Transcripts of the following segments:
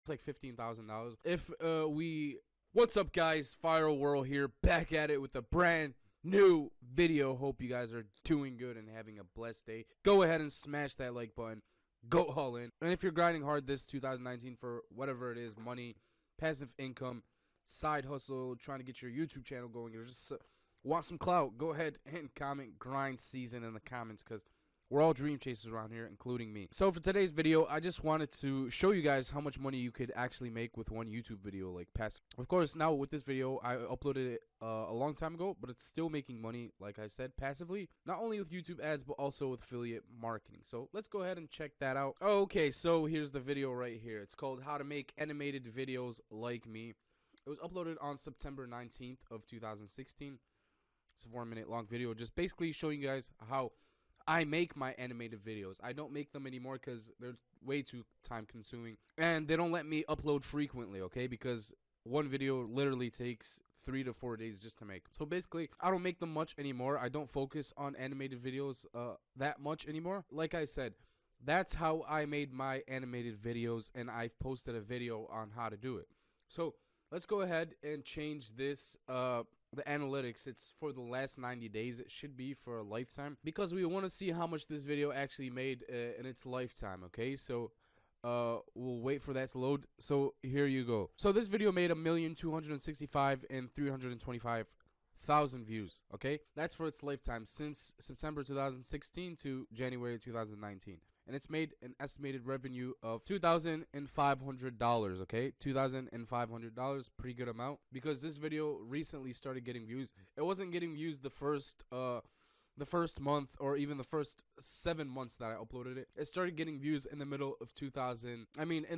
It's like $15,000. If what's up, guys? ViralWhirl here, back at it with a brand new video. Hope you guys are doing good and having a blessed day. Go ahead and smash that like button. Go all in. And if you're grinding hard this 2019 for whatever it is, money, passive income, side hustle, trying to get your YouTube channel going, or just want some clout, go ahead and comment grind season in the comments, because we're all dream chasers around here, including me. So for today's video, I just wanted to show you guys how much money you could actually make with one YouTube video, like passive. Of course, now with this video, I uploaded it a long time ago, but it's still making money, like I said, passively. Not only with YouTube ads, but also with affiliate marketing. So let's go ahead and check that out. Okay, so here's the video right here. It's called How to Make Animated Videos Like Me. It was uploaded on September 19th of 2016. It's a 4-minute long video, just basically showing you guys how I make my animated videos. I don't make them anymore because they're way too time consuming, and they don't let me upload frequently, okay? Because one video literally takes 3 to 4 days just to make. So basically, I don't make them much anymore. I don't focus on animated videos that much anymore. Like I said, that's how I made my animated videos, and I've posted a video on how to do it. So let's go ahead and change this the analytics. It's for the last 90 days. It should be for a lifetime, because we want to see how much this video actually made in its lifetime, okay? So we'll wait for that to load. So here you go. So this video made 1,265,325,000 views, okay? That's for its lifetime, since September 2016 to January 2019. And it's made an estimated revenue of $2,500, okay? $2,500, pretty good amount, because this video recently started getting views. It wasn't getting views the first month, or even the first 7 months that I uploaded it. It started getting views in the middle of in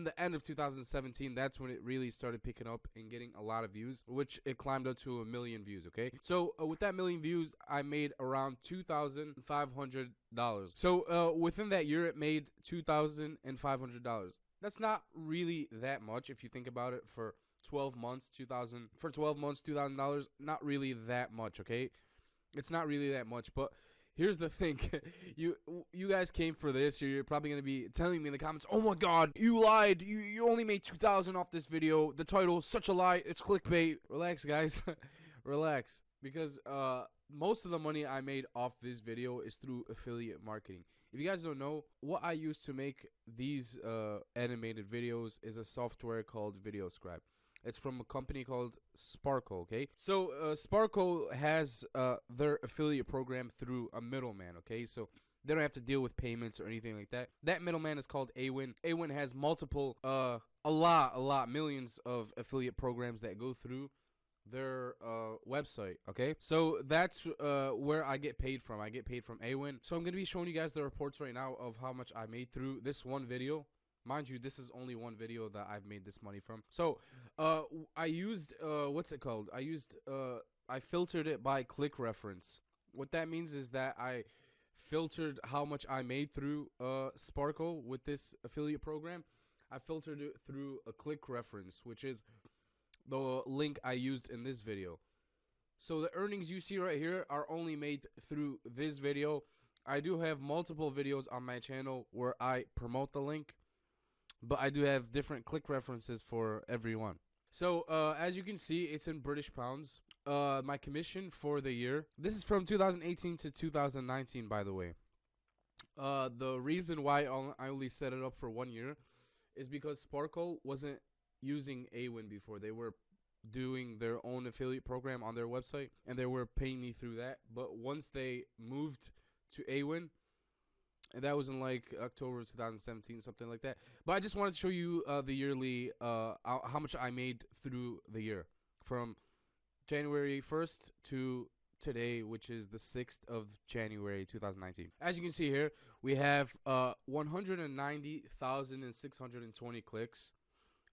the end of 2017. That's when it really started picking up and getting a lot of views, which it climbed up to 1 million views, okay? So with that 1 million views, I made around $2,500. So within that year, it made $2,500. That's not really that much if you think about it. For 12 months, $2,000, not really that much, okay? It's not really that much. But here's the thing. you guys came for this. You're probably going to be telling me in the comments, oh my god, you lied. You only made 2,000 off this video. The title is such a lie. It's clickbait. Relax, guys. Relax. Because most of the money I made off this video is through affiliate marketing. If you guys don't know, what I use to make these animated videos is a software called VideoScribe. It's from a company called Sparkle, okay? So Sparkle has their affiliate program through a middleman, okay? So they don't have to deal with payments or anything like that. That middleman is called Awin. Awin has multiple, millions of affiliate programs that go through their website, okay? So that's where I get paid from. I get paid from Awin. So I'm going to be showing you guys the reports right now of how much I made through this one video. Mind you, this is only one video that I've made this money from. So I used what's it called? I filtered it by click reference. What that means is that I filtered how much I made through Sparkle with this affiliate program. I filtered it through a click reference, which is the link I used in this video. So the earnings you see right here are only made through this video. I do have multiple videos on my channel where I promote the link, but I do have different click references for everyone. So as you can see, it's in British pounds. My commission for the year, this is from 2018 to 2019, by the way. The reason why I only set it up for 1 year is because Sparkle wasn't using Awin before. They were doing their own affiliate program on their website, and they were paying me through that. But once they moved to Awin, and that was in like October 2017, something like that. But I just wanted to show you the yearly, how much I made through the year, from January 1st to today, which is the 6th of January 2019. As you can see here, we have 190,620 clicks.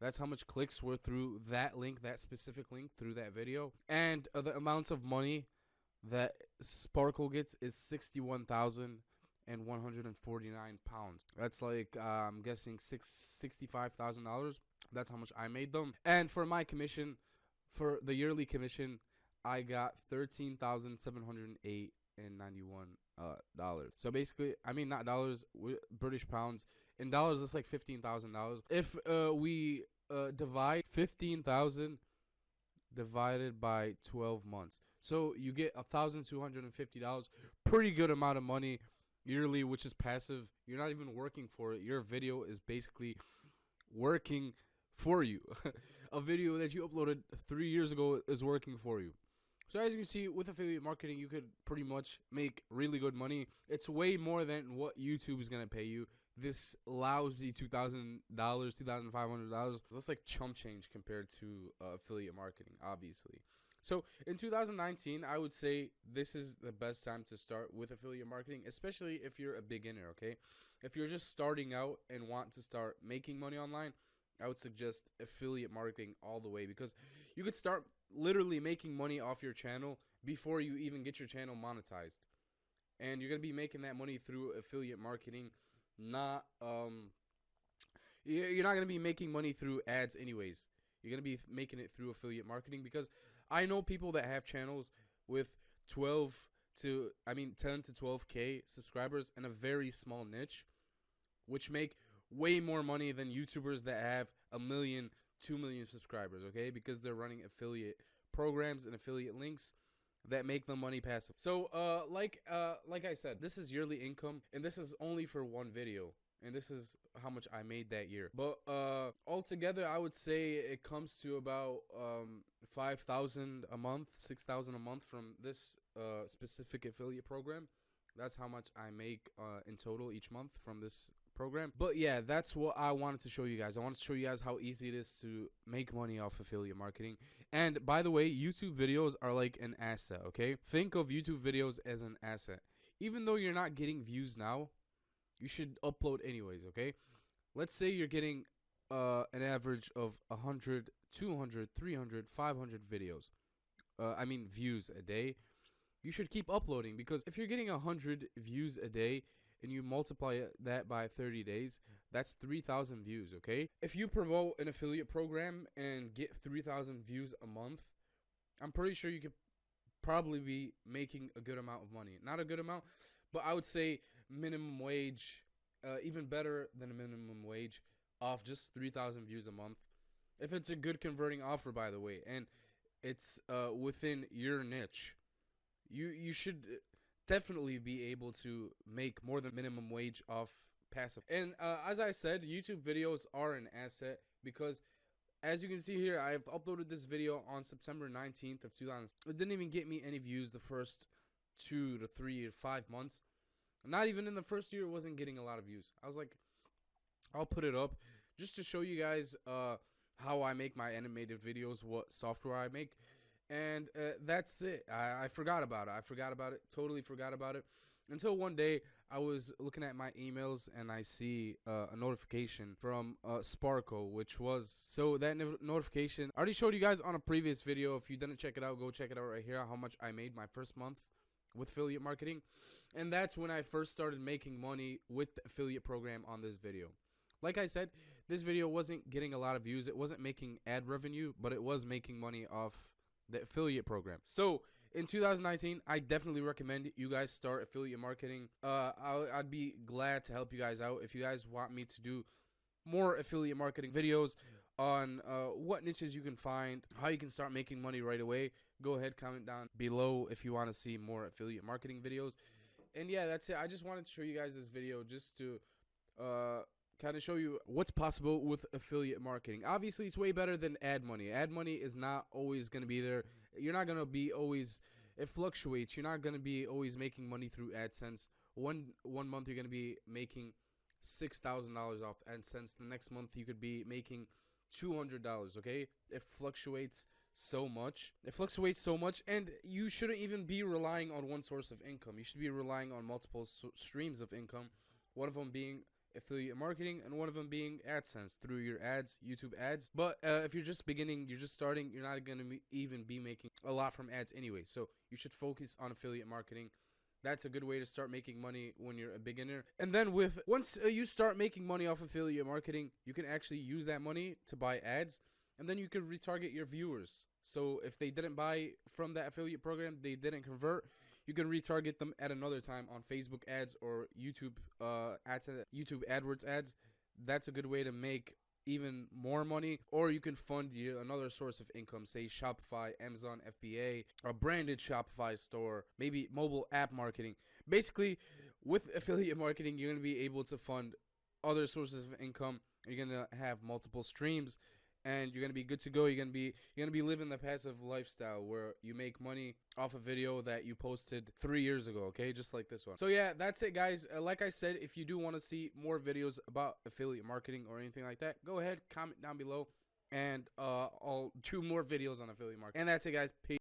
That's how much clicks were through that link, that specific link, through that video. And the amounts of money that Sparkle gets is 61,149 pounds. That's like I'm guessing $65,000. That's how much I made them. And for my commission, for the yearly commission, I got $13,708.91 dollars. So basically, I mean, not dollars, British pounds. In dollars, it's like $15,000. If we divide 15,000 divided by 12 months. So you get $1,250. Pretty good amount of money yearly, which is passive. You're not even working for it. Your video is basically working for you. A video that you uploaded 3 years ago is working for you. So as you can see, with affiliate marketing, you could pretty much make really good money. It's way more than what YouTube is going to pay you. This lousy $2,000, $2,500, that's like chump change compared to affiliate marketing, obviously. So in 2019, I would say this is the best time to start with affiliate marketing, especially if you're a beginner, okay? If you're just starting out and want to start making money online, I would suggest affiliate marketing all the way, because you could start literally making money off your channel before you even get your channel monetized. And you're going to be making that money through affiliate marketing, not you're not going to be making money through ads anyways. You're going to be making it through affiliate marketing, because I know people that have channels with 10 to 12K subscribers in a very small niche, which make way more money than YouTubers that have 1 million, 2 million subscribers, okay? Because they're running affiliate programs and affiliate links that make them money passive. So, like I said, this is yearly income, and this is only for one video, and this is how much I made that year. But altogether, I would say it comes to about 5,000 a month, 6,000 a month from this specific affiliate program. That's how much I make in total each month from this program. But yeah, that's what I wanted to show you guys. I wanted to show you guys how easy it is to make money off affiliate marketing. And by the way, YouTube videos are like an asset, okay? Think of YouTube videos as an asset. Even though you're not getting views now, you should upload anyways, okay? Let's say you're getting an average of 100, 200, 300, 500 videos. Views a day. You should keep uploading, because if you're getting 100 views a day and you multiply that by 30 days, that's 3,000 views, okay? If you promote an affiliate program and get 3,000 views a month, I'm pretty sure you could probably be making a good amount of money. Not a good amount, but I would say minimum wage, even better than a minimum wage, off just 3,000 views a month. If it's a good converting offer, by the way, and it's within your niche, you should definitely be able to make more than minimum wage off passive. And as I said, YouTube videos are an asset, because as you can see here, I've uploaded this video on September 19th of 2000. It didn't even get me any views the first 2 to 3 or 5 months. Not even in the first year, it wasn't getting a lot of views. I was like, I'll put it up just to show you guys how I make my animated videos, what software I make. And that's it. I forgot about it. Totally forgot about it. Until one day, I was looking at my emails and I see a notification from Sparkle, which was... So that notification, I already showed you guys on a previous video. If you didn't check it out, go check it out right here, how much I made my first month with affiliate marketing. And that's when I first started making money with the affiliate program on this video. Like I said, this video wasn't getting a lot of views. It wasn't making ad revenue, but it was making money off the affiliate program. So in 2019, I definitely recommend you guys start affiliate marketing. I'd be glad to help you guys out. If you guys want me to do more affiliate marketing videos on what niches you can find, how you can start making money right away, go ahead, comment down below if you want to see more affiliate marketing videos. And yeah, that's it. I just wanted to show you guys this video just to kind of show you what's possible with affiliate marketing. Obviously, it's way better than ad money. Ad money is not always going to be there. You're not going to be always... It fluctuates. You're not going to be always making money through AdSense. One month, you're going to be making $6,000 off AdSense. The next month, you could be making $200, okay? It fluctuates so much. And you shouldn't even be relying on one source of income. You should be relying on multiple streams of income, one of them being affiliate marketing and one of them being AdSense through your ads, YouTube ads. But if you're just beginning, you're just starting, you're not going to even be making a lot from ads anyway. So you should focus on affiliate marketing. That's a good way to start making money when you're a beginner. And then once you start making money off affiliate marketing, you can actually use that money to buy ads, and then you can retarget your viewers. So if they didn't buy from that affiliate program, they didn't convert, you can retarget them at another time on Facebook ads or YouTube ads, YouTube AdWords ads. That's a good way to make even more money, or you can fund another source of income, say Shopify, Amazon FBA, a branded Shopify store, maybe mobile app marketing. Basically, with affiliate marketing, you're going to be able to fund other sources of income. You're going to have multiple streams, and you're gonna be good to go. You're gonna be living the passive lifestyle where you make money off a video that you posted 3 years ago. Okay, just like this one. So yeah, that's it, guys. Like I said, if you do want to see more videos about affiliate marketing or anything like that, go ahead, comment down below, and I'll do more videos on affiliate marketing. And that's it, guys. Peace.